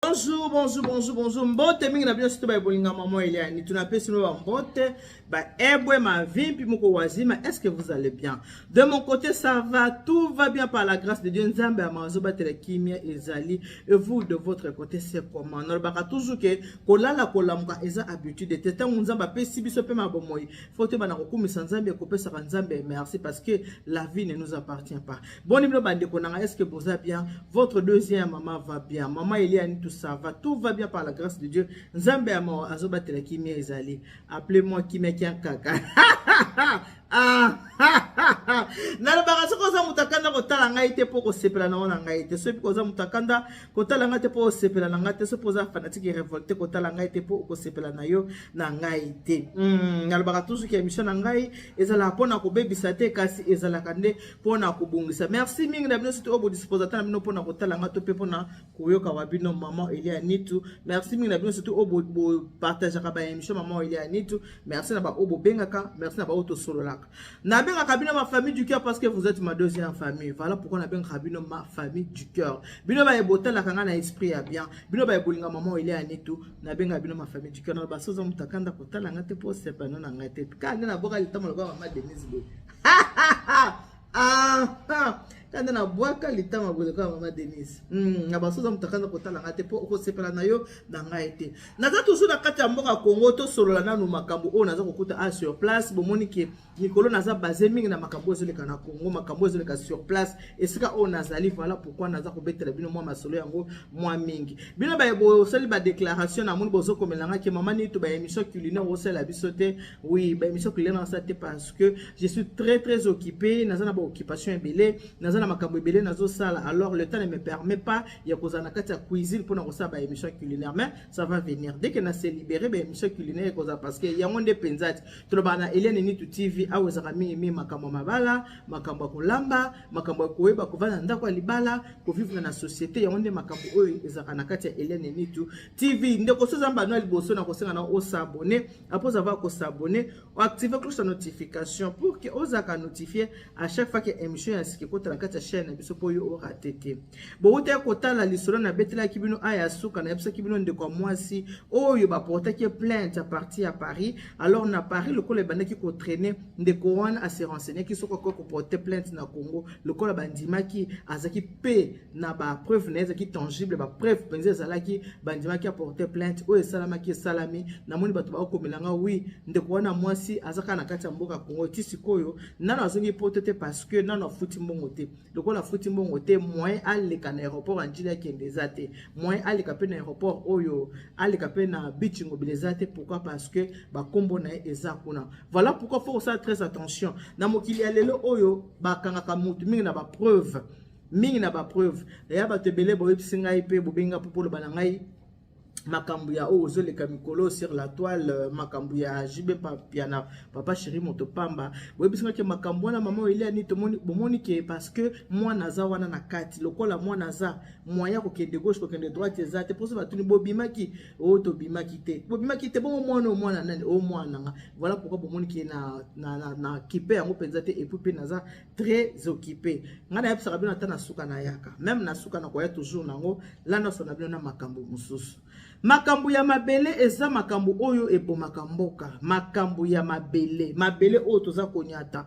Bonjour, bonjour, bonjour, bonjour. Mbote mingi na bien surtout ba bolinga maman Eliane. Tu n'appelles sino ba mbote ba ebwe ma vie puis moko wazima. Est-ce que vous allez bien? De mon côté ça va, tout va bien par la grâce de Dieu. Nzambe amazo ba telekimia ezali et vous de votre côté c'est comment? Non ba toujours que kolala kolamuka eza habitude de temps nzamba pe sibiso pe mabomoyi. Faut te bana kokumisa nzambe ko pesa nzambe merci parce que la vie ne nous appartient pas. Bon niveau bande konanga, est-ce que vous allez bien? Votre deuxième maman va bien. Maman Eliane tout ça va, tout va bien par la grâce de Dieu. Nzambe amo azobatela kimia ezali. Appelez-moi Kimia Kaka. Nalabaka soko za mutakanda kotala ngai te poko sepela na ona ngai te. Sopi koza mutakanda kotala ngai te poko sepela na ngai te. Sopi koza fanatique révolté kotala ngai te poko sepela na yo na ngai te. Nalabaka toujours ki émission na ngai ezala pona ko bebisa te kasi ezala kande pona ko bungisa. Merci mingi na bino surtout obo disposateur na bino pona kotala ngai to pe pona koyoka wabino maman Eliane tout. Merci mingi na bino surtout obo partager ka ba émission maman Eliane tout. Merci na ba obo bengaka, merci na ba auto solo la. Nabenga kabino ma famille du cœur parce que vous êtes ma deuxième famille. Voilà pourquoi nabenga kabino ma famille du cœur. Bino ba ebota la kanga na esprit ya bien. Bino ba ebolinga maman Eliane tout. Nabenga bino ma famille du cœur. Na basoza mutakanda kotala ngate po sepano na ngate. Kanga na boka litama lokwa mama Denise bo. Kanda na boka litama lokwa mama Denise. Na basoza mutakanda kotala ngate po ko sepela na yo na ngate. Naza toujours na kati ya mboka Congo to solola nanu makambo o naza kokuta a sur place bomoni ke Nikolo naza basé mingi na makambo ezoleka na Congo, makambo ezoleka sur place. Esika o nazali, voilà pourquoi naza ko betela bino mwa masolo yango mwa mingi. Bino ba ebo soli ba déclaration na moni bozo komelanga ke mama ni to ba émission culinaire o sala bisote. Oui, ba émission culinaire na sate parce que je suis très occupé, naza na ba occupation ebele, naza na makambo ebele nazo sala. Alors le temps ne me permet pas ya kozana kati ya cuisine pour na kosala ba émission culinaire, mais ça va venir. Dès que na se libérer ba émission culinaire koza parce que yango nde penzati. To ba na Eliane ni to TV awezaka mingi makambo mabala, makambo kolamba, makambo koyeba kovana ndako libala, kovivre na société ya onde makambo oyo ezaka na kati ya Eliane Nitu TV. Ndeko soza mbano liboso na kosenga na o s'abonner, après avoir ko s'abonner, ou activer cloche de notification pour que ozaka notifier à chaque fois que émission ya siki kota na kati ya chaîne na biso po yo o ratete. Bo uta kotala lisolo na betela kibino aya suka na biso kibino ndeko mwasi oyo ba porter plainte à partir à Paris. Alors na Paris le ko le bandaki ko traîner ndeko wana a se renseigner ki soko ko porter plainte na Congo le ko la bandimaki azaki pe na ba preuve na ezaki tangible ba preuve penze ezalaki bandimaki a porter plainte o esalamaki salami na moni bato ba komelanga oui ndeko wana mwasi azaka na kati ya mboka Congo tisikoyo nana azongi porter parce que nana futi mbongo te le ko la futi mbongo te moyen aleka na aéroport anjila kendeza te moyen aleka pe na aéroport oyo aleka pe na beach mobilisate. Pourquoi? Parce que ba kombo na eza kuna. Voilà pourquoi faut faire très attention. Na mokili ya lelo oyo ba kangaka mutu mingi na ba preuve. Mingi na ba preuve. Ya ba tebele bo yipsinga ipe bo benga popolo banangai. Makambu ya ozoleka mikolo sur la toile, makambu ya jibe papiana papa chéri motopamba webisinga ke makambu na maman Eliane to moni ke parce que moi naza wana na kati lokola moi naza moya ko kende gauche ko kende droite ezate pour ça batuni bobimaki o to bimaki te bobimaki te bon mwana nani o mwana nga. Voilà pourquoi bomoni ke na kipe yango penzate et puis naza très occupé ngana ya pisa bino tana suka na yaka même na suka na koya toujours nango lana sona bino na makambu mususu. Makambu ya mabele eza makambu oyo ebo makamboka. Makambu ya mabele. Mabele oyo toza konyata.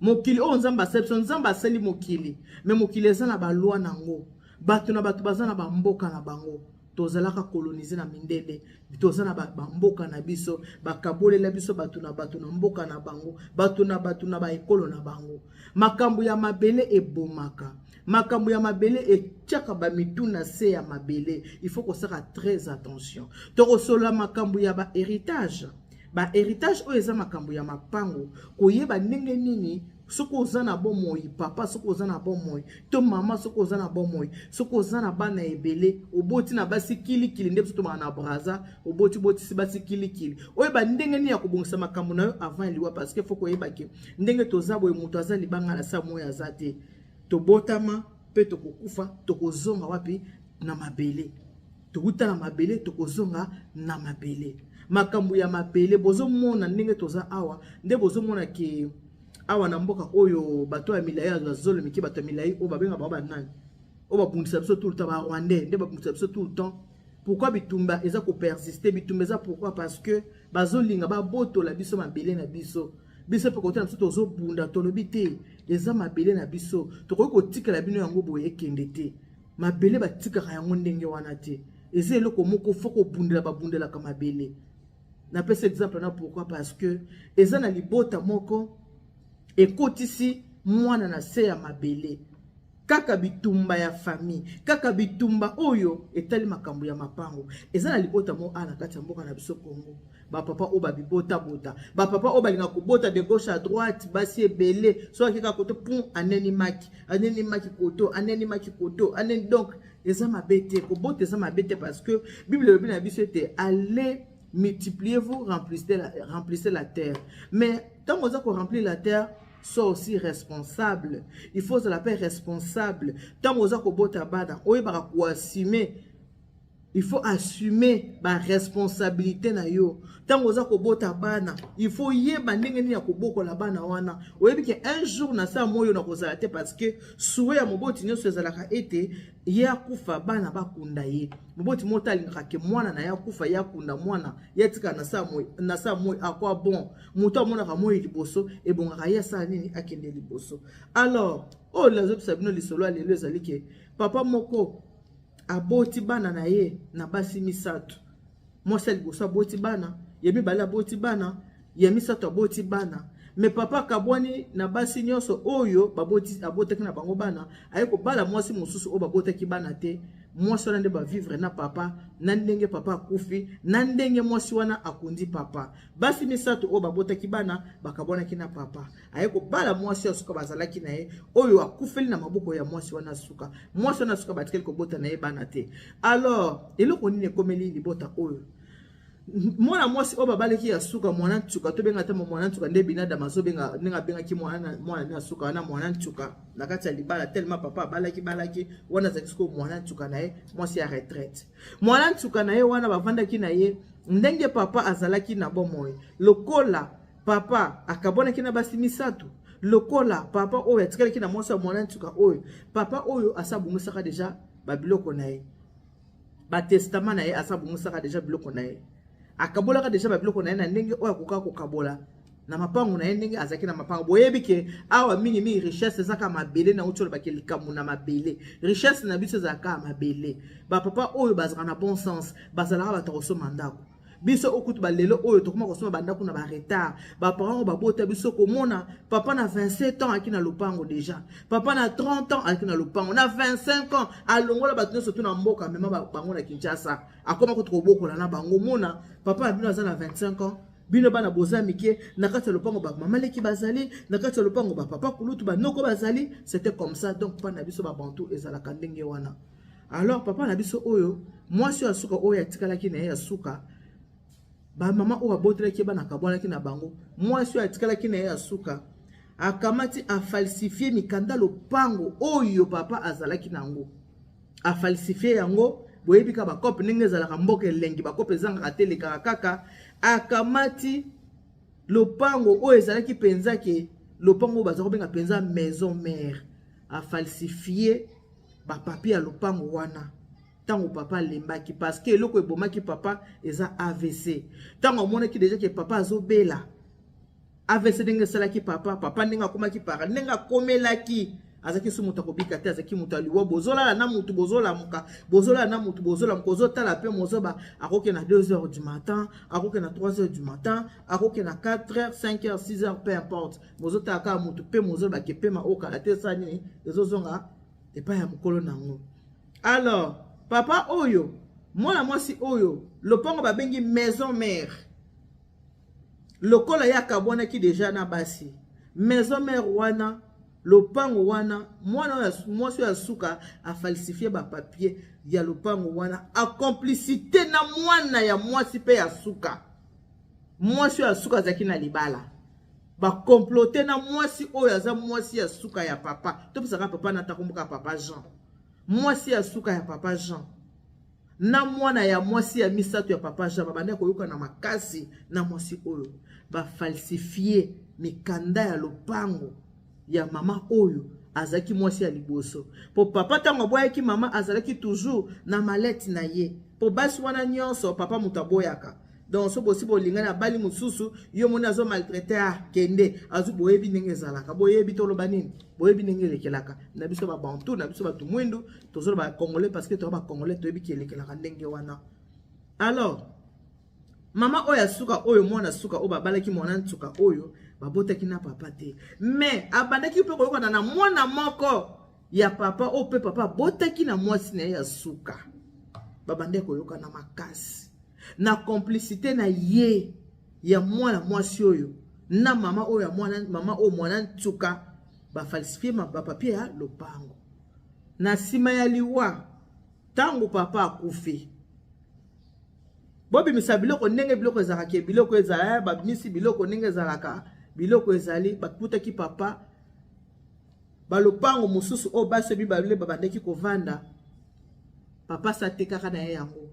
Mokili oyo nzamba sepson nzamba seli mokili. Me mokili eza na balwa nango. Batu na batu baza na bamboka na bango. Tozalaka kolonize na mindele. Toza na bamboka na biso. Bakabole la biso batu na mboka na bango. Batu na ba ekolo na bango. Makambu ya mabele ebomaka. Makambu ya mabele et tchaka ba mituna se ya mabele. Il faut qu'on sera très attention. Toko sola makambu ya ba héritage. Ba héritage o eza makambu ya mapango. Koyeba ndenge nini soko zana bomoi papa soko zana bomoi to mama soko zana bomoi soko zana bana ebele oboti na basi kili nde to na braza oboti si basi kili oyeba ndenge nini ya kobongisa makambu na yo avant liwa parce que faut koyeba ke ndenge tozabo e muto azali banga la sa moya azate to botama pe to kokufa to kozonga wapi na mabele to uta na mabele to kozonga na mabele. Makambu ya mabele bozo mona ndenge toza awa nde bozo mona ke awa na mboka oyo bato ya milai ya zolo miki bato ya milai o babenga baba nani on va bundisa biso tout le temps ba rwandais nde ba bundisa biso tout le temps. Pourquoi bitumba eza ko persister bitumba eza pourquoi parce que bazolinga ba boto la biso mabele na biso biso pe kotana biso tozo bunda tolobi te eza mabele na biso tokoki kotikala bino yango boye kende te mabele batikaka yango ndenge wana te eza eloko moko foko bundela babundela ka mabele na pesa exemple na pourquoi parce que eza na libota moko ekotisi mwana na se ya mabele kaka bitumba ya famille kaka bitumba oyo etali makambo ya mapango eza na libota mo ana kati ya mboka na biso Congo ba papa o ba bibota bota ba papa o balinga kobota de gauche à droite basi ebele so akika koto pont aneni maki koto aneni donc eza mabete kobota eza mabete parce que bible le na biso était allez multipliez-vous remplissez la terre mais tant on a remplir la terre soit aussi responsable. Il faut se la paix responsable. Tant que vous assumer, il faut assumer ma responsabilité na yo. Tant que vous il faut y un jour na sa moyo na kozalate parce que souhait à moboti nyo sezalaka ete ya kufa bana bakunda ye. Moboti motali ngake mwana na ya kufa ya kunda mwana yatika na sa moyo akwa bon. Muto mona ka moyo liboso e bonga ya sa nini akende liboso. Alors, oh les autres sabino lisolo alelo ezalike papa moko aboti bana na ye na basi misatu. Mwasa liboso aboti bana, yemi bala aboti bana, yemi sato aboti bana. Me papa kabwani na basi nyoso oyo baboti abotaki na bango bana, ayeko bala mwasi mususu o babotaki bana te. Mwasi wana nde ba vivre na papa, na ndenge papa akufi, na ndenge mwasi wana akundi papa. Basi misatu o babotaki bana, bakabwanaki na papa. Ayeko bala mwasi asuka bazalaki na ye, oyo akufeli na maboko ya mwasi wana suka. Mwasi wana suka batikeli kobota na ye bana te. Alors, eloko nini ekomeli libota oyo? Mwana mwasi o babaleki ya suka mwana ntuka to benga tama mwana ntuka nde binada mazo benga ninga benga ki mwana na suka wana mwana ntuka na kati ya libala tellement papa balaki wana zakisiko mwana ntuka na ye mwasi ya retraite mwana ntuka na ye wana bavandaki na ye ndenge papa azalaki na bomoy lokola papa akabonaki na basi misatu lokola papa oyo atikalaki na mwasi ya mwana ntuka oyo papa oyo asabungisaka deja babiloko na ye ba testament na ye asabungisaka deja biloko na ye akabola ka deja babiloko na ye na ndenge oyo akoka kokabola na mapango na ye ndenge azaki na mapango boyebi ke awa mingi richesse ezaka mabele na utolo bakelikambu na mabele richesse na biso ezaka mabele ba papa oyo bazaka na bon sens bazalaka batokosoma ndako biso okutu balelo oyo tokoma kosoma bandako na ba retard ba parents babota biso komona papa na 27 ans aki na lopango déjà papa na 30 ans aki na lopango na 25 ans alongola batino surtout na mboka mema bango na Kinshasa akoma ko tokobokola na bango mona papa na bino aza na 25 ans bino bana boza mike na kati ya lopango ba mama leki bazali na kati ya lopango ba papa kulutu ba noko bazali c'était comme ça donc papa na biso ba bantu ezalaka ndenge wana alors papa na biso oyo mwasi ya suka oyo atikalaki na ye ya suka ba mama o babotelaki bana kabwanaki na bango mwasi oyo atikalaki na ye ya suka akamati a falsifier mikanda lopango oyo papa azalaki nango a falsifier yango boyebi ka bakope ndenge ezalaka mboka elengi bakope ezangaka te lekaka kaka akamati lopango oyo ezalaki penza ke lopango baza kobenga penza maison mère a falsifier ba papier ya lopango wana tango papa lembaki parce que eloko ebomaki papa eza AVC tango amonaki déjà que papa azobela AVC ndenge esalaki papa ndenge akomaki para ndenge akomelaki azaki su mutu akobika te azaki mutu aliwa bozolala na mutu bozolamuka ozotala pe mozoba akoke na 2h du matin akoke na 3h du matin akoke na 4h 5h 6h peu importe bozotala ka mutu pe mozoba ke pe ma okala te sani ezozonga epa ya mukolo nango. Alors papa oyo mwana mwasi oyo lopango babengi maison mère lokola ya kabwana ki déjà na basi maison mère wana lopango wana mwana mwasi ya suka a falsifier ba papier ya lopango wana a complicité na mwana ya mwasi pe ya suka mwasi ya suka zaki na libala ba comploter na mwasi oyo aza mwasi ya suka ya papa to pisaka papa na takumbuka papa Jean mwasi ya suka ya papa Jean na mwana ya mwasi ya misato ya papa Jean babane koyoka na makasi na mwasi oyo ba falsifier mikanda ya lopango ya mama oyo azaki mwasi ya liboso. Po papa tango boyaki mama azalaki toujours na mallette na ye. Po basi wana nyonso papa mutaboyaka. Donc so bosi bolinga na bali mususu yo mona azo maltraiter kende azu boyebi ndenge ezalaka boyebi toloba nini boyebi ndenge elekelaka na biso ba bantu na biso ba tumwindu tozo ba congolais parce que to ba congolais toyebi ki elekelaka ndenge wana. Alors mama oya suka oyo mwana suka o babalaki mwana nsuka oyo babotaki na papa te mais abandaki pe koyoka na mwana moko ya papa o pe papa botaki na mwasi na ya suka babande koyoka na makasi na complicité na ye ya mwana mwasi oyo na mama oyo ya mama o mwana nsuka ba falsifier ba papier ya lopango na sima ya liwa tango papa akufi bobi misabiloko ndenge biloko ezalaka biloko ezala ba misi biloko ndenge ezalaka biloko ezali bakutaki papa balopango mususu o baso bi balule babandeki kovanda papa satekaka na ye yango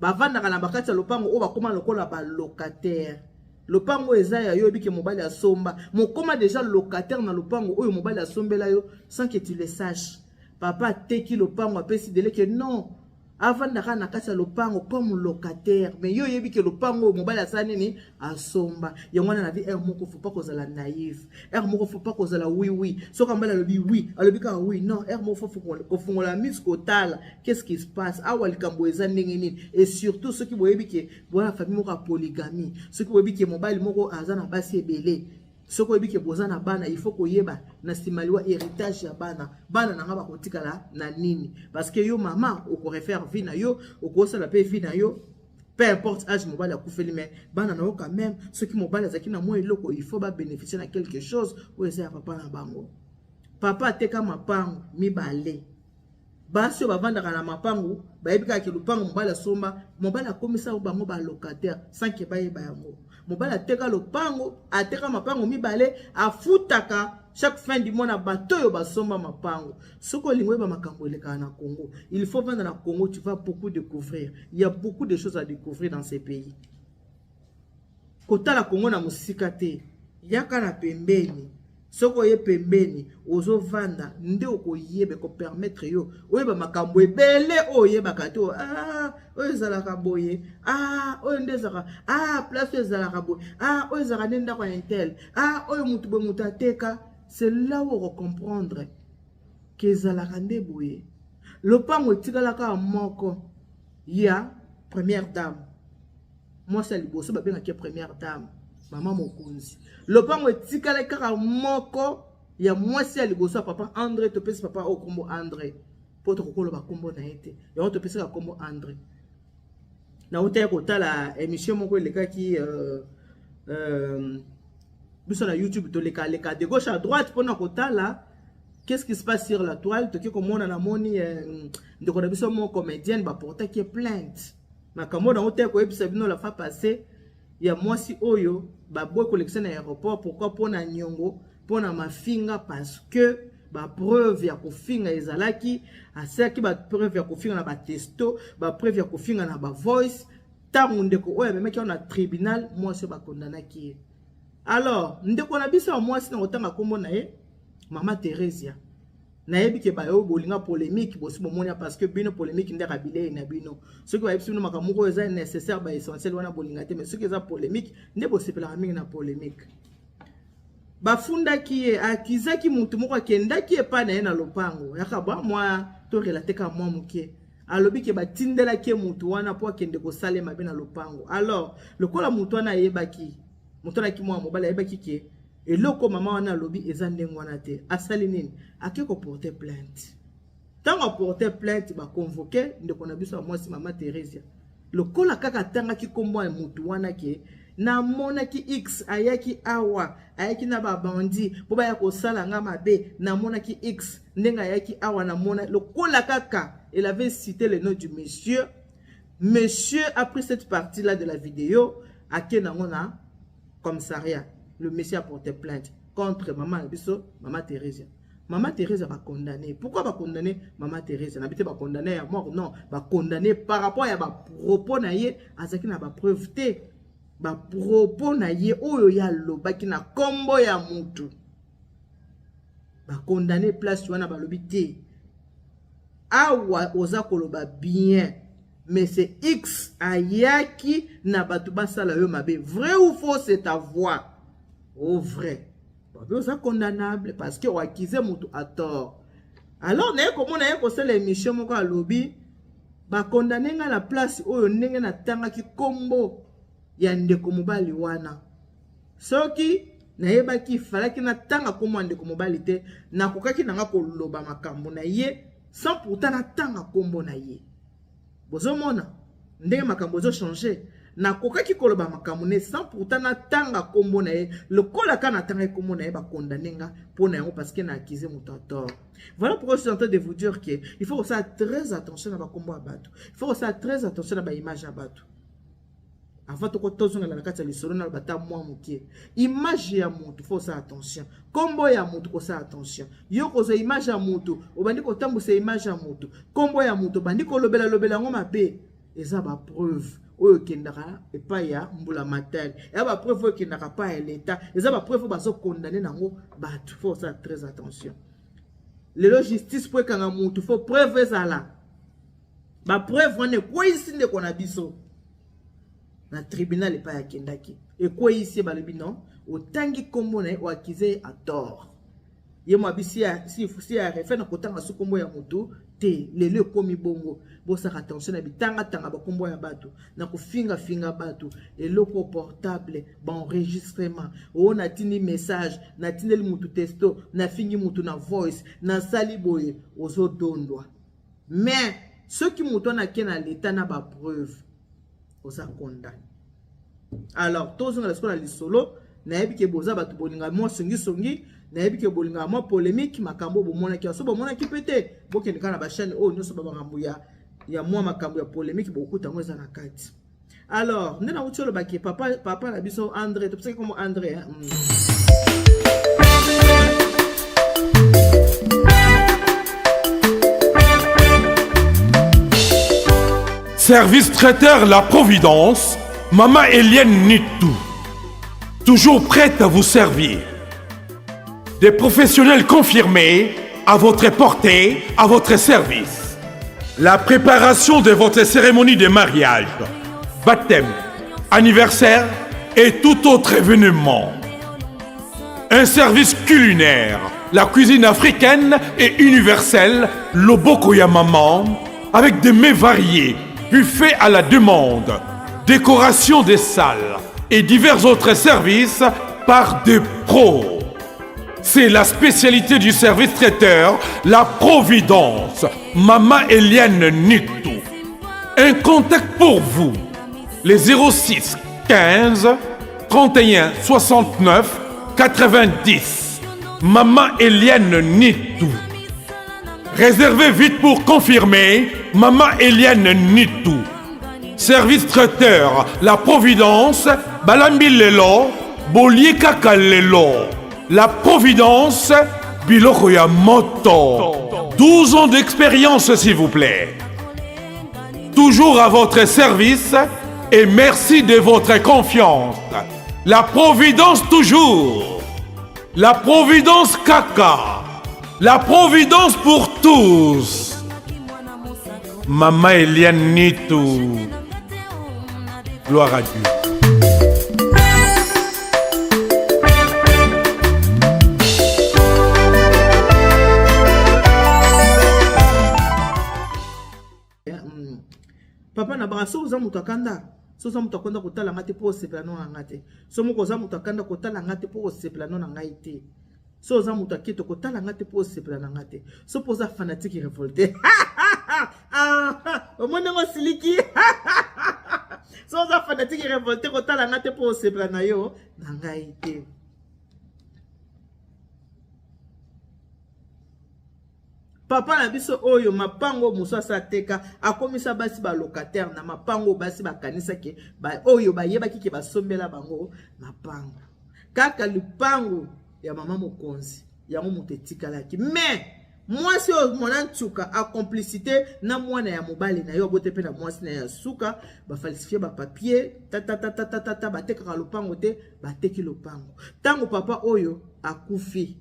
bavandaka na bakati ya lopango o bakoma lokola ba locataire lopango eza ya yo bike mobali asomba mokoma déjà locataire na lopango oyo mobali asombela yo sans que tu le saches papa teki lopango apesi dele que non avandaka na kati ya lopango comme locataire mais yo yebi ke lopango mobali asani ni asomba yongwana na di moko faut pas kozala naïf moko faut pas kozala oui soka mbala lobi oui alobi ka oui non moko faut kofungola mis kotala qu'est-ce qui se passe awa likambo eza ndenge nini et surtout ceux qui boyebi ke bona famille moko polygamie ceux qui boyebi ke mobali moko azana basi ebele soko ebike bozana bana il faut koyeba na simaliwa héritage ya bana nanga bakotikala na nini parce que yo mama oko refaire vie na yo oko sala pe vie na yo peu importe âge mobile akufeli mais bana na yo quand même ceux qui mobile azaki na moi eloko il faut ba bénéficier na quelque chose ou eza papa na bango papa ateka mapango mibale basi bavandaka na mapango bayebika ke lupango mobile somba mobile akomisa bango ba locataire sans que bayeba yango mobile ateka lopango ateka mapango mibale afutaka chaque fin du mois na bato yo basomba mapango soko lingwe ba makambo eleka na Congo il faut vendre na Congo tu vas beaucoup découvrir il y a beaucoup de choses à découvrir dans ces pays kota la Congo na musika te yaka na pembeni soko ye pembeni ozo vanda nde okoyebe ko permettre yo oyeba makambo ebele oyeba kato oyo zalaka boye oyo nde zaka place ezalaka boye oyo zaka nenda kwa intel oyo mutu bo mutu ateka c'est là où on comprendre que zalaka nde boye lopango tikalaka moko ya première dame moi c'est liboso ba benga ki première dame maman mokonzi lopango etikala kaka moko ya mwasi ya liboso papa André topesi papa o kombo André poto kokolo ba kombo na ete ya topesi ka kombo André na utaya kotala émission moko elekaki biso na YouTube to leka de gauche à droite pona kotala qu'est-ce qui se passe sur la toile toki komona na moni ndeko na biso mo comédienne ba porta ki plainte makambo na utaya ko ebisa bino la fa passer ya mwasi oyo ba boy collection na aéroport pourquoi pona nyongo pona mafinga parce que ba preuve ya kofinga ezalaki asaki ba preuve ya kofinga na ba testo ba preuve ya kofinga na ba voice tangu ndeko oyo memeki na tribunal mwasi ba kondanaki alors ndeko na biso mwasi na otanga kombo na ye mama Teresia na yebi ke ba yo bolinga polémique bosi bomonia parce que bino polémique ndeka bilé na bino ce qui va yebisi bino makamoko eza nécessaire ba essentiel wana bolinga te mais ce qui eza polémique nde bosepela mingi na polémique bafunda ki akizaki mutu moko akendaki epa na ye na lopango yaka ba moi to relater ka moi muke alobi ke batindela ke mutu wana po akende ko salema be na lopango alors lokola mutu wana yebaki mutu na ki moi mobala yebaki ke eloko mama wana lobi eza ndenge wana te asali nini akeko porter plainte tango porter plainte ba convoquer ndeko na biso mwasi mama Teresia lokola kaka tanga ki kombo mutu wana ke na mona ki x ayaki awa ayaki na ba bandi po ba ya ko sala nga mabe na mona ki x ndenga ayaki awa na mona lokola kaka elle avait cité le nom du monsieur a pris cette partie là de la vidéo akena ngona commissariat. Le monsieur a porté plainte contre maman biso, maman Teresia. Maman Teresia va condamner. Pourquoi va condamner maman Teresia? N'habite pas condamner à mort, non. Va condamner par rapport à ba propos na ye, azaki na ba preuve te. Ba propos na ye oyo ya loba ki na kombo ya mutu. ba condamner place wana balobi te awa oza koloba bien mais c'est X ayaki na batu basala yo mabe vrai ou faux c'est ta voix oh vrai babe oza condamnable parce que oakize mutu à tort alors naye komona ye kosala émission moko alobi ba condamner nga la place oyo ndenge na tangaki kombo ya ndeko mobali wana soki nayebaki falaki na tanga kombo ndeko mobali te nakokaki nanga koloba makambo na ye sans pourtant na tanga kombo na ye bozomona ndenge makambo zo changer nakokaki koloba makambo ne sans pourtant na tanga kombo na ye lokola kana tanga kombo na ye ba condamner nga pona yango parce que na accusé mutu tort. Voilà pourquoi je suis en train de vous dire que il faut faire très attention à ba kombo abatu, il faut faire très attention à ba image abatu. Avant de kotozonga na kati ya lisolo na bata mwa mukie image ya mutu faut faire attention kombo ya mutu ko faire attention yo kozo image ya mutu obandi ko tambusa image ya mutu kombo ya mutu bandi ko lobela ngoma pe eza ba preuve oyo kendaka epa ya mbula matel ya ba preuve oyo kendaka pa ya l'état eza ba preuve bazo condamner nango batu faut faire très attention lelo justice po kanga mutu faut preuve ezala ba preuve wana ko isinde kona biso na tribunal epa ya kendaki et quoi ici balobi non otangi kombo na o accusé à tort ye mwabisi ya si ya refa na kotanga su kombo ya mutu te lelo komi bongo bosaka attention na bitanga tanga ba kombo ya batu na kofinga batu eloko portable ba enregistrement o na tini message na tineli mutu testo na fingi mutu na voice na sali boye ozo dondwa mais ceux qui mutu na kena l'état na ba preuve osa condamné. Alors tous on a ce qu'on a li solo na yebi ke boza batu bolinga mo songi na yebi ke bolinga mo polémique makambo bo mona ki so bo mona ki pété bo ke ndika na ba chaîne o nyoso ba makambo ya mo makambo ya polémique bo kuta ngo za na kati. Alors ndena utolo ba ke papa na biso André to pseke comme André hein? Service traiteur La Providence, Maman Eliane Nitou. Toujours prête à vous servir. Des professionnels confirmés à votre portée, à votre service. La préparation de votre cérémonie de mariage, baptême, anniversaire et tout autre événement. Un service culinaire, la cuisine africaine et universelle, Loboko ya Maman, avec des mets variés, buffet à la demande, décoration des salles et divers autres services par des pros. C'est la spécialité du service traiteur, La Providence, Maman Eliane Nitou. Un contact pour vous, les 06 15 31 69 90. Maman Eliane Nitou. Réservez vite pour confirmer Maman Eliane Nitou. Service traiteur La Providence, Balambi Lelo, Bolier Kaka Lelo. La Providence, Biloko ya Moto. 12 ans d'expérience s'il vous plaît. Toujours à votre service et merci de votre confiance. La Providence toujours. La Providence Kaka. La Providence pour tous. Maman Eliane Nitou. Gloire à Dieu. Papa na braso uza mutakanda. So za mutakanda kotala ngate po sepela no ngate. So moko za mutakanda kotala ngate po sepela no ngaite. So za mutakito kotala ngate po sepela na ngate. So poza fanatique révolté. Au moins ngo siliki. So za fanatique révolté kotala ngate po sepela na yo na ngaite. Papa na biso oyo mapango musasa teka akomisa basi ba locataire na mapango basi bakanisa ke ba oyo bayebaki ke basombela bango mapango kaka lupango ya mama mokonzi ya moto etikalaki mais mwasi oyo mwana ntuka a complicité na mwana ya mobali na yo bote pe na mwasi na ya suka ba falsifier ba papier bateka lupango te bateki lupango tango papa oyo akufi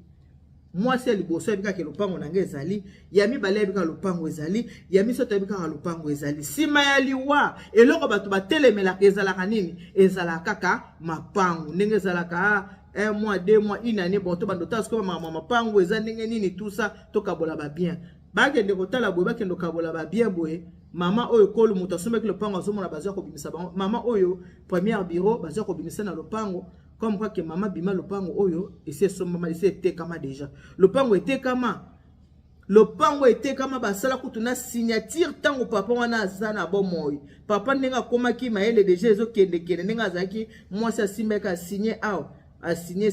moi c'est liboso ebika ke lopango na nge ezali ya mibale ebika lopango ezali ya misato ebika lopango ezali sima ya liwa eloko bato batelemelaka ezalaka nini ezalaka kaka mapango ndenge ezalaka 1 mois 2 mois une année bon to bandota sko mapango eza ndenge nini tout ça to kabola ba bien bakende kotala boye bakende kabola ba bien boye mama oyo kolu muto asomeki lopango azomona bazwa ko bimisa bango mama oyo premier bureau bazwa ko bimisa na lopango comme quoi que maman bima lopango oyo ese somama ese tekama déjà lopango etekama basala kutuna signature tango papa wana azana bomoy papa nenga komaki maele déjà ezo kende nenga azaki mwasi asimbeka signer aw a signer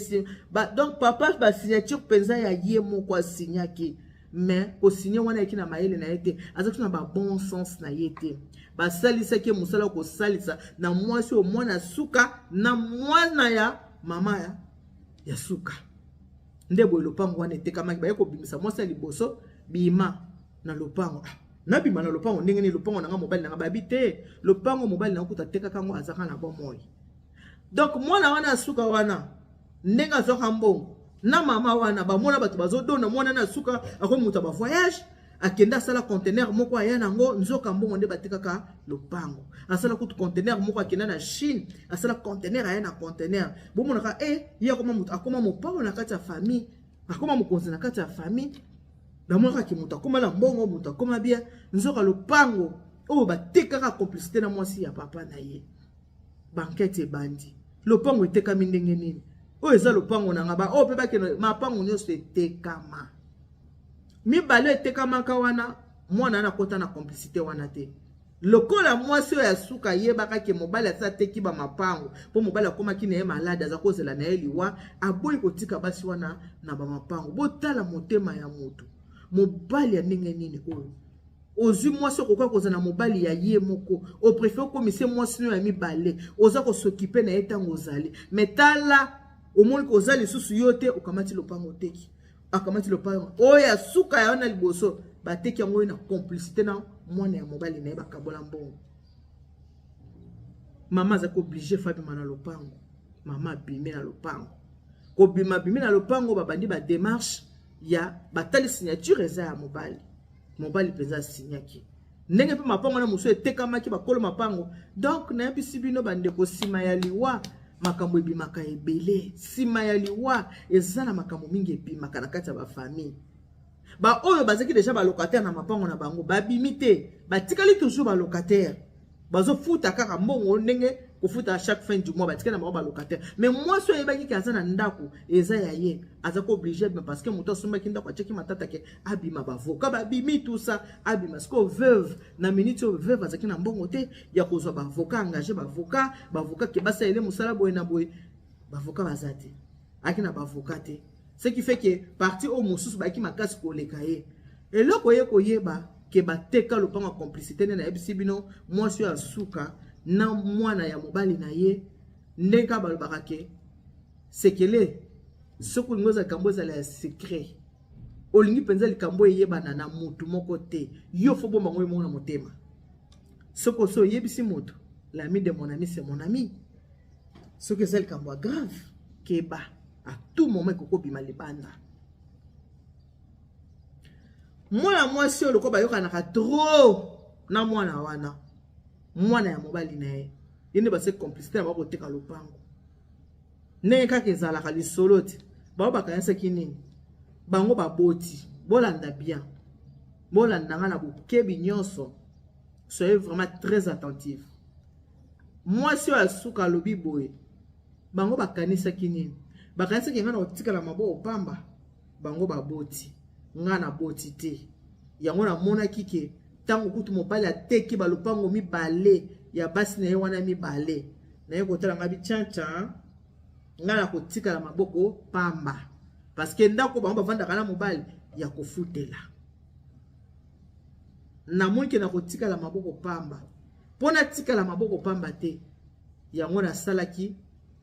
donc papa ba signature penza ya ye moko a signaki mais ko signer wana ekina maele na yete azaki na ba bon sens na yete basalisa ke musala ko salisa na mwasi o mwana suka na mwana ya mama ya suka ndebo lopango wana etekamaki ba yeko bimisa mwasi liboso bima na lopango na bima na lopango ndenge ni lopango nanga mobali nanga babite lopango mobali na kuta teka kango azaka na bomoyi donc mwana wana suka wana ndenga zoka mbongo na mama wana ba mona bato bazodona mwana na suka ako muta ba voyage akenda sala conteneur moko aya nango nzoka mbongo nde batekaka lopango asala kutu conteneur moko akenda na Chine asala conteneur aya na conteneur bomona ka ya koma mutu akoma mopango na kati ya famille akoma mokonzi na kati ya famille bamona ki mutu akoma la mbongo mutu akoma bia nzoka lopango o batekaka complicité na mwasi ya papa na ye banquette bandi lopango etekami ndenge nini o eza lopango na ngaba o pe bakeno mapango nyonso etekama mibale etekama ka wana mwana na kota na complicité wana te lokola mwasi ya suka yebaka ke mobali asa teki ba mapango po mobali akoma ki na ye malade aza kozela na ye liwa aboyi kotika basi wana na ba mapango botala motema ya moto mobali ya ndenge nini oyo ozwi mwasi okoka kozana mobali ya ye moko o préfère komise mwasi no ya mibale oza kosokipe na ye tango ozali metala omoni kozali susu yote okamati lopango teki akamati lopango oya suka ya wana liboso bateki yango na complicité na mwana ya mobali na ye bakabola mbongo mama za ko obligé fabima na lopango mama bimi na lopango ko bima na lopango babandi ba démarche ya batali signature eza ya mobali peza signaki ndenge pe mapango na muso etekamaki bakolo mapango donc na yebisi bino bande ko sima ya liwa makambo ebimaka ebele sima ya liwa eza na makambo mingi ebimaka na kati ya ba famille ba oyo bazaki déjà ba locataire na mapango na bango babimite batikali toujours ba locataire bazo futa kaka mbongo ndenge kofuta à chaque fin du mois batikali na ba locataire mais moi so yebaki kaza na ndako eza ya ye azako obligé parce que muto somba kinda kwa cheki matata ke abima ba avocat babimi tout ça abima sko veuve na minute veuve azaki na mbongo te ya kozwa ba avocat engagé ba avocat ke basa ele musala boye na boye ba avocat bazati akina ba avocat te ce qui fait que parti au mususu ba ki makasi ko leka ye eloko ye ko yeba ke bateka lopango complicité na yebisi bino mwasi ya suka na mwana ya mobali na ye ndeka balobaka ke sekele soko ngoza kambo za la secret olingi penza likambo yebana na mutu moko te yo fo bomba ngoy mona motema soko so yebisi moto l'ami de mon ami c'est mon ami soko c'est likambo grave keba à tout moment koko bima libanda mwana mwasi o loko bayoka na trop na mwana wana mwana ya mobali na ye ine ba se complicité ba koteka lopango ne kaka ezalaka lisolo te bao bakanisa kinini bango baboti bolanda bien bolanda nga na bokebi nyonso soyez vraiment très attentif mwasi oyo asuka lobi boye bango bakanisa kinini bakanisa ki nga na otikala mabo opamba bango baboti nga na boti te yango na mona kike tango kutu mobali ateki balopango mibale ya basi na ye wana mibale na ye kotala nga bichancha nga na kotika la maboko pamba parce que ndako bango bavandaka na mobali ya kofutela na monke na kotika la maboko pamba pona tika la maboko pamba te yango na salaki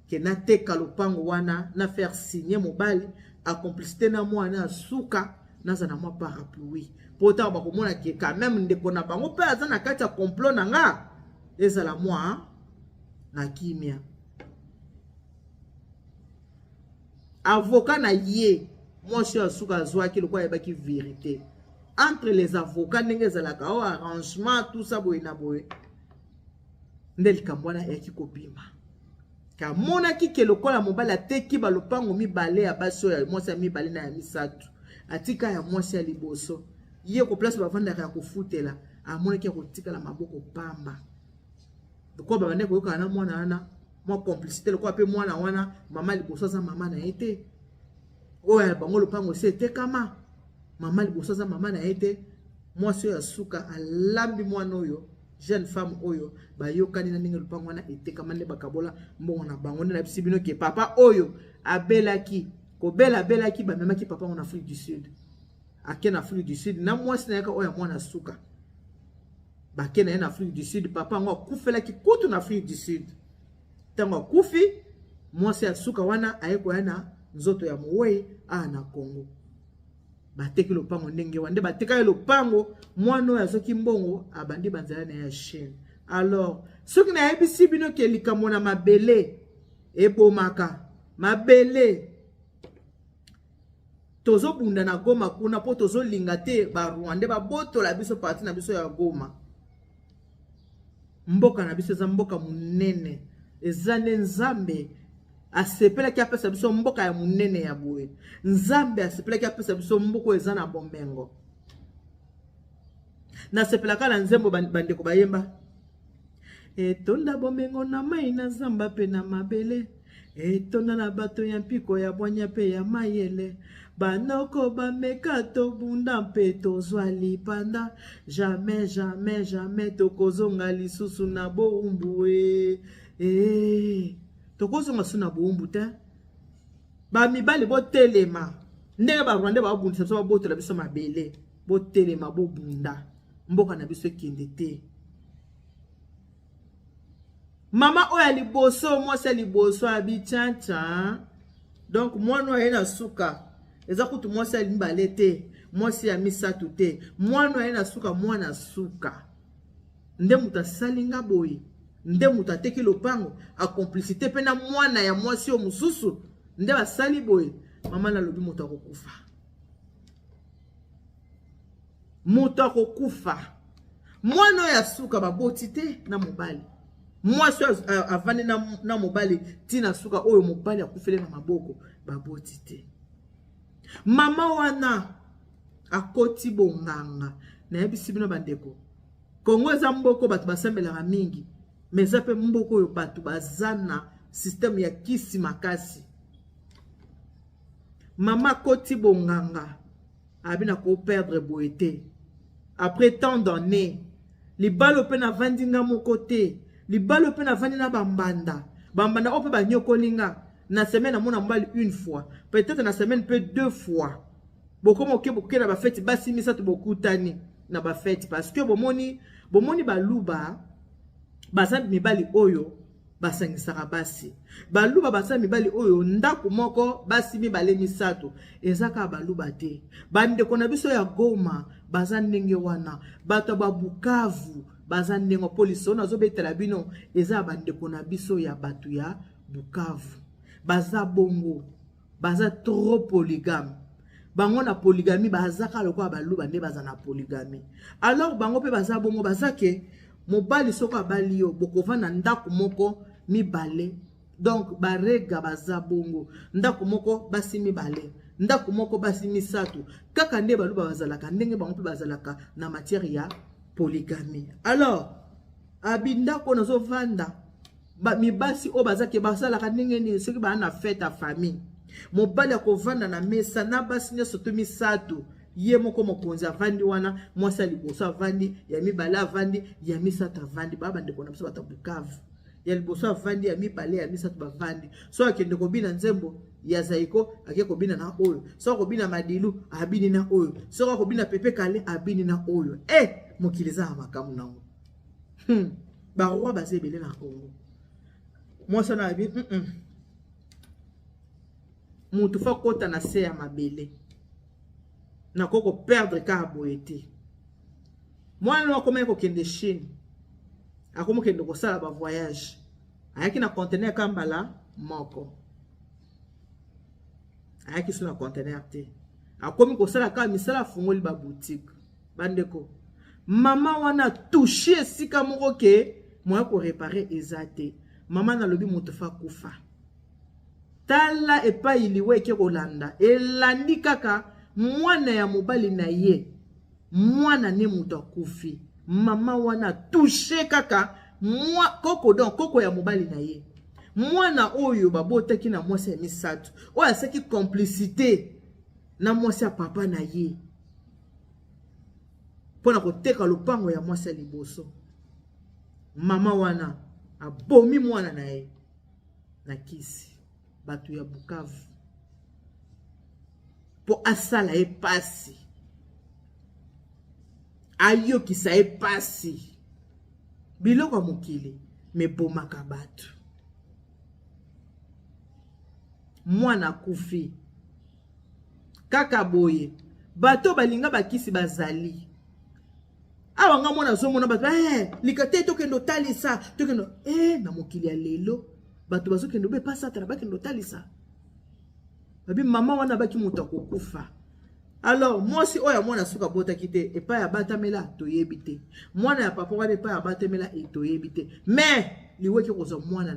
ke na teka lopango wana na faire signer mobali a complicité na mwana suka naza na mwa parapluie pota ba komona ke quand même ndeko na bango pe aza na kati ya complot na nga ezala mwa na kimia avocat na ye mwasi ya suka azwaki lokwa yebaki vérité entre les avocats ndenge ezalaka o arrangement tout ça boye na boye nde likambo wana eyaki kobima kamonaki ke lokola mobali ateki balopango mibale ya basi oyo ya mwasi ya mibale na ya misato atika ya mwasi ya liboso ye ko place bavandaka ya kofutela amonaki akotikala maboko pamba lokwa babande koyoka na mwana wana mwa complicité lokwa pe mwana wana mama liboso aza mama na ye te oyo ya bango lopango se etekama mama liboso aza mama na ye te mwasi oyo asuka alambi mwana oyo jeune femme oyo bayokani na ndenge lopango wana etekama nde bakabola mbongo na bango nde na bisi bino ke papa oyo abelaki kobelaki bamemaki papa en Afrique du Sud ake na Afrique du Sud na mwasi na yaka oyo mwana suka bake na ye na Afrique du Sud papa ngo akufelaki kutu na Afrique du Sud tango akufi mwasi ya suka wana ayeko yana nzoto ya mowe na Congo bateki lopango ndenge wande bateka lopango mwana oyo azoki mbongo abandi banzala na ya chaîne alors soki na yebisi bino ke likambo na mabele ebomaka mabele tozo bunda na Goma kuna po tozo linga te ba Rwanda ba botola biso parti na biso ya Goma mboka na biso eza mboka munene ezane nzambe asepela ki apesa biso mboka ya munene ya boye nzambe asepela ki apesa biso mboko eza na bombengo na sepela kala nzembo bandeko bayemba etonda bombengo na mai na zamba pe na mabele etonda na bato ya mpiko ya bwanya pe ya mayele banoko bameka tobunda mpe tozwa lipanda jamais jamais jamais tokozonga lisusu na boumbu tokozonga su na boumbu te bamibali botelema ndenge barwande babundisa biso babotola biso mabele botelema bobunda mboka na biso ekende te mama oya liboso mwasi ya liboso abichancha donc mwana oyo na suka eza kutu mwasi ya mibale te mwasi ya misato te mwana oyo na suka mwana suka nde mutu asalinga boye nde mutu ateki lopango akomplicité pe na mwana ya mwasi oyo mosusu nde basali boye mama nalobi moto akokufa moto akokufa mwana oyo asuka baboti te na mobali mwasi avandi na mobali tina suka oyo mobali akufele na maboko baboti te mama wana akoti bonganga na yebisi bino bandeko Kongo eza mboko bato basambelaka mingi meza pe mboko oyo bato bazana système ya kisi makasi mama akoti bonganga abina ko perdre boete après tant d'années libalo pe na vandinga moko te libalo pe na vandi na bambanda ope banyokolinga na semaine amona mbali une fois peut-être na semaine peut deux fois bokomo ke na ba fête basi misato bokutani na ba fête parce que bomoni baluba basambi mibali oyo basangisaka basi baluba basambi mibali oyo ndako moko basi mibale misato ezaka baluba te bandeko na biso ya Goma baza ndenge wana bato ba Bukavu baza ndenge police ona zo betela bino eza bandeko na biso ya bato ya Bukavu baza bongo baza trop polygame bango na polygamie bazaka lokwa baluba nde baza na polygamie alors bango pe baza bongo bazake mobali soko abali yo bokovana ndako moko mibale donc barega baza bongo ndako moko basi mibale ndako moko basi misato kaka nde baluba bazalaka ndenge bango pe bazalaka na matière ya polygamie alors abindako nazo vanda mibasi o bazake basalaka ndenge ni soki ba na fête à famille mobali akovanda na mesa na basi nyoso to misato ye moko mokonzi avandi wana mwasi ya liboso avandi ya mibale avandi ya misato avandi baba ndeko na biso bata Bukavu ya liboso avandi ya mibale ya misato bavandi so akende kobina nzembo ya zaiko ake kobina na oyo so akobina madilu abini na oyo so akobina pepe kale abini na oyo mokiliza makamu nango ba roi bazebele na Congo mwasi na abi mutu fa kota na se ya mabele na koko perdre ka boete mwana akoma ko kende Chine akoma kende ko sala ba voyage ayaki na conteneur kambala moko ayaki so na conteneur te akomi kosala kaka misala fungoli ba boutique bandeko mama wana touché esika moko ke moya ko réparer eza te mama nalobi moto fa kufa tala epai liwe ke kolanda elandi kaka mwana ya mobali na ye mwana ne moto akufi mama wana touché kaka koko ya mobali na ye mwana oyo babotaki na mwasi ya misato oyo asaki complicité na mwasi ya papa na ye pona koteka lopango ya mwasi ya liboso mama wana abomi mwana na ye na kisi bato ya Bukavu po asala ye pasi ayokisa ye pasi biloko mokili mebomaka bato mwana kufi kaka boye bato balinga bakisi bazali awa nga mwana zomona bato likate tokendo talisa tokendo na mokili ya lelo bato bazokendo be pasata na bakendo talisa babi mama wana baki moto akokufa alors mwasi oya mwana suka botaki te epai ya batamela toyebi te mwana ya papa wana epai ya batamela toyebi te mais liweki kozwa mwana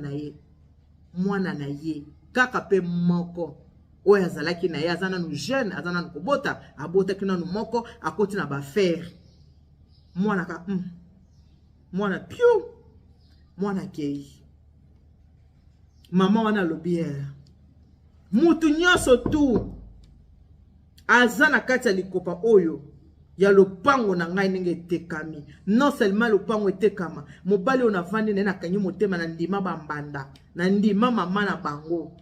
na ye kaka pe moko oyo azalaki na ye aza nanu jeune aza nanu kobota abotaki nanu moko akoti na bafere mwana ka mwana piu mwana kei mama wana lobiere mutu nyonso tu aza na kati ya likopa oyo ya lopango na ngai ndenge etekami non seulement lopango etekama mobali oyo navandi naye nakangi motema na ndima bambanda na ndima mama na bango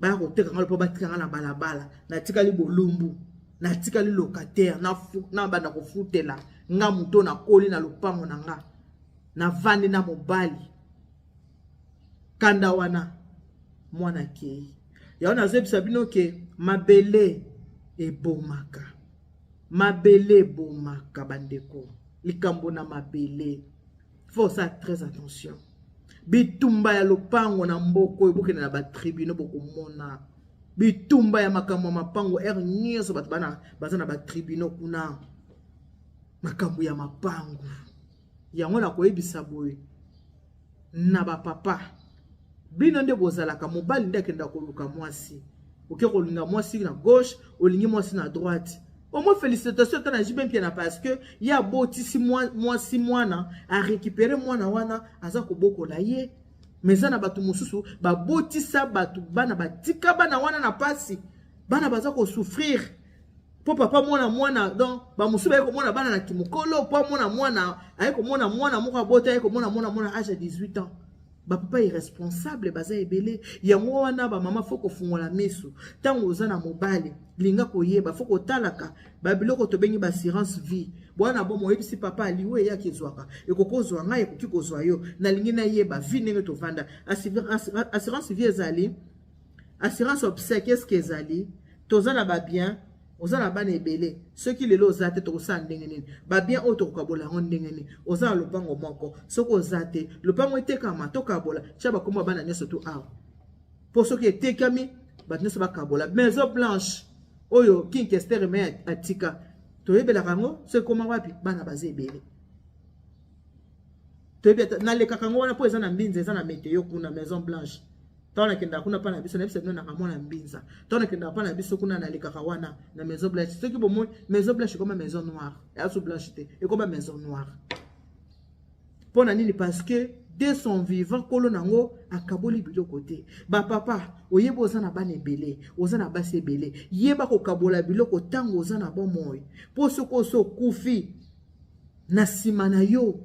baya koteka nga lopo batika nga na balabala natikali bolumbu natikali locataire na banda kofutela nga muto na koli na lopango na nga navandi na mobali kanda wana mwana kei ya wana azebisa bino ke mabele ebomaka bandeko likambo na mabele faut ça très attention bitumba ya lopango na mboko ebokena na batribunaux bokomona bitumba ya makambo mapango nyonso bato baza na batribunaux kuna makambo ya mapango yango na koyebisa boye na bapapa bino nde bozalaka mobali nde akenda koluka mwasi oke kolinga mwasi na gauche olingi mwasi na droite au moins félicitations tana jibem piena parce que ya botisi mwasi mwana a récupérer mwana wana aza kobokola ye mezana batu mususu ba botisa batu bana batika bana wana na pasi bana baza ko souffrir po papa mwana donc ba mususu ba ko mwana bana na kimukolo po mwana ayeko mwana moko abota ayeko mwana âge de 18 ans ba papa irresponsable baza ebele yango wana ba mama foko fungola mesu tango ozana mobali linga koyeba foko talaka ba biloko to bengi ba assurance vie bwana bo moyebisi papa aliwe yaki zwaka ekokozwa ngai ekoki kozwa yo na lingi na yeba vie ndenge to vanda assurance vie ezali assurance obsèque qu'est-ce que ezali tozana ba bien ozana bana ebele soki lelo ozate to kosala ndenge nini ba bien oto kokabola ngo ndenge nini ozala lopango moko soko ozate lopango etekama to kabola cha ba komba bana nyeso to awa po soki etekami ba nyeso ba kabola maison blanche oyo king kester me atika to yebela kango se koma wapi bana baze ebele to yebeta na le kakango wana po eza na mbinza eza na meteo kuna maison blanche tona kenda kuna pana biso na biso na kamona mbinza tona kenda pana biso kuna na likaka wana na maison blanche ce qui bon maison blanche comme maison noire ya sous blanchité et comme maison noire pona nini parce que dès son vivant kolo nango akaboli bido côté ba papa oyebo ozana bana ebele ozana basi ebele yeba ko kabola biloko tango ozana bon moy po soko so kufi na sima na yo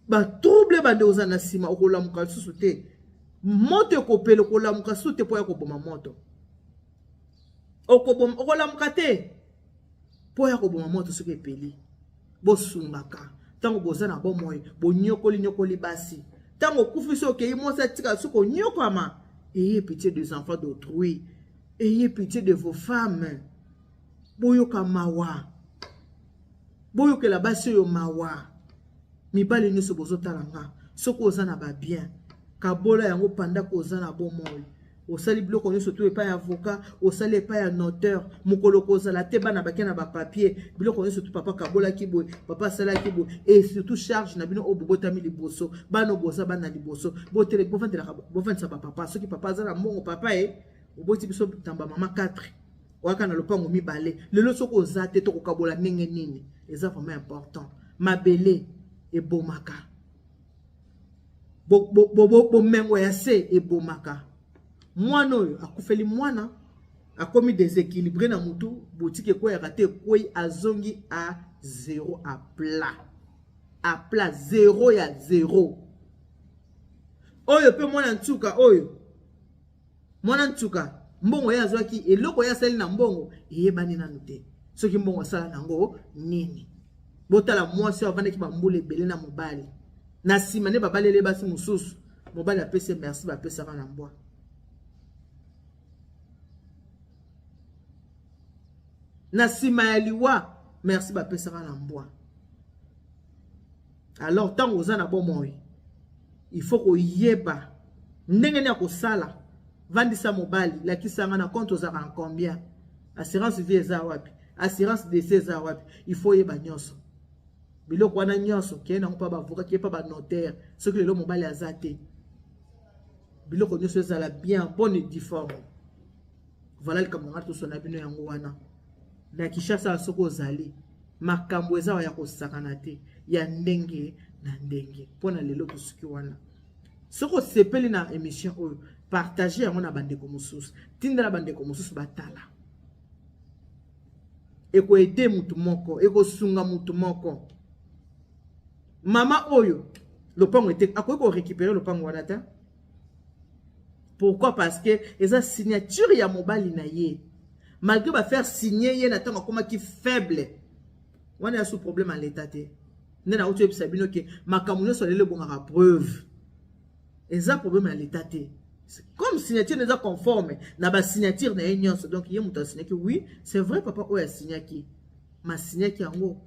ba trouble ba de ozana sima okola mukasu te moto kopelo kola mukasu te po ya koboma moto okola mukate po ya koboma moto soki epeli bosungaka tango bozana bon moy nyokoli basi tango kufi so ke mosa tika soko nyokama ayez pitié des enfants d'autrui ayez pitié de vos femmes boyoka mawa boyokela basi yo mawa mibali nyonso bozotalanga soko ozana ba bien kabola yango panda ko ozana bon moy osali biloko nyonso to epai ya avocat, osali epai ya notaire, mokolo kozala te bana bakia na bapapier, biloko nyonso to papa kabolaki boye, papa asalaki boye, et surtout charge na bino oyo bobotami liboso, bana boza bana liboso, bovandisa bapapa, soki papa aza na mbongo papa oboti biso tamba mama 4, waka na lopango mibale, lelo soki oza te tokokabola ndenge nini, eza vraiment important. Mabele ebomaka, bomengo ya se ebomaka. Mwana oyo akufeli mwana akomi déséquilibré na mutu, boutique ko ya raté kwei azongi à 0 à plat. À plat 0 ya 0. Oyo pe mwana ntuka oyo. Mwana ntuka mbongo ya zwaki eloko ya sali na mbongo eyebani nanu te. Soki mbongo sala nango nini. Botala mwasi avandaki bambule belé na mobali. Na sima ne babalele basi mususu. Mobali apese merci bapesa na mbwa. Na sima ya liwa merci bapesa na mbwa. Alors tant oza na bomoi, il faut ko yeba ndenge ni akosala vandisa mobali lakisanga na compte ozaka en combien, assurance vie eza wapi, assurance décès eza wapi, il faut yeba nyonso biloko wana nyonso ke na mpa ba avocat ke pa ba notaire soki lelo mobali azate biloko nyonso ezala bien bonne et difforme. Voilà le kamanga to sona bino yango wana na Kishasa soko ozali makambo eza ya kosakana te ya ndenge na ndenge pona lelo tosuki wana soko sepeli na émission oyo partager yango na bandeko mosusu tindela bandeko mosusu batala eko ede mutu moko eko sunga mutu moko mama oyo lopango ete akoki ko récupérer lopango wana ta. Pourquoi? Parce que eza signature ya mobali na ye malgré ba faire signer ye na tango koma ki faible wana ya sous problème à l'état te nena otu ebisa bino ke makambo nyonso lelo bongaka preuve eza problème à l'état te comme signature n'est pas conforme na ba signature na ye nyonso donc ye muta signé que oui c'est vrai papa oya signé ki ma signé ki yango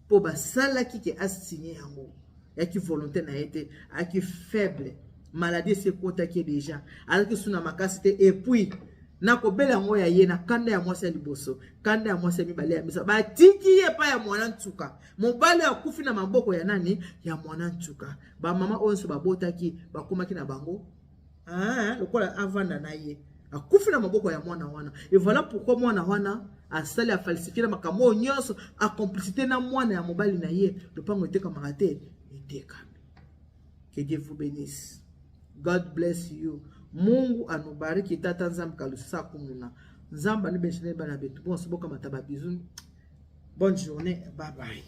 po ba sala ki ke a signé yango ya ki volonté na yete a ki faible maladie se kota ki déjà alors que suna makasi te et puis na ko bela yango ya ye na kanda ya mwasi ya liboso kanda ya mwasi ya mibale ya misa ba tiki ye pa ya mwana ntuka mobali akufi na maboko ya nani ya mwana ntuka ba mama onso babotaki bakomaki na bango lokola avanda na ye akufi na maboko ya mwana wana et voilà pourquoi mwana wana asali a falsifier na makambo nyonso a complicité na mwana ya mobali na ye lopango eteka makate eteka. Que Dieu vous bénisse. God bless you. Mungu anubariki tata nzambe kalusa kumuna. Nzamba ni benchine bana betu. Bon soboka mataba bisous. Bonne journée. Bye bye.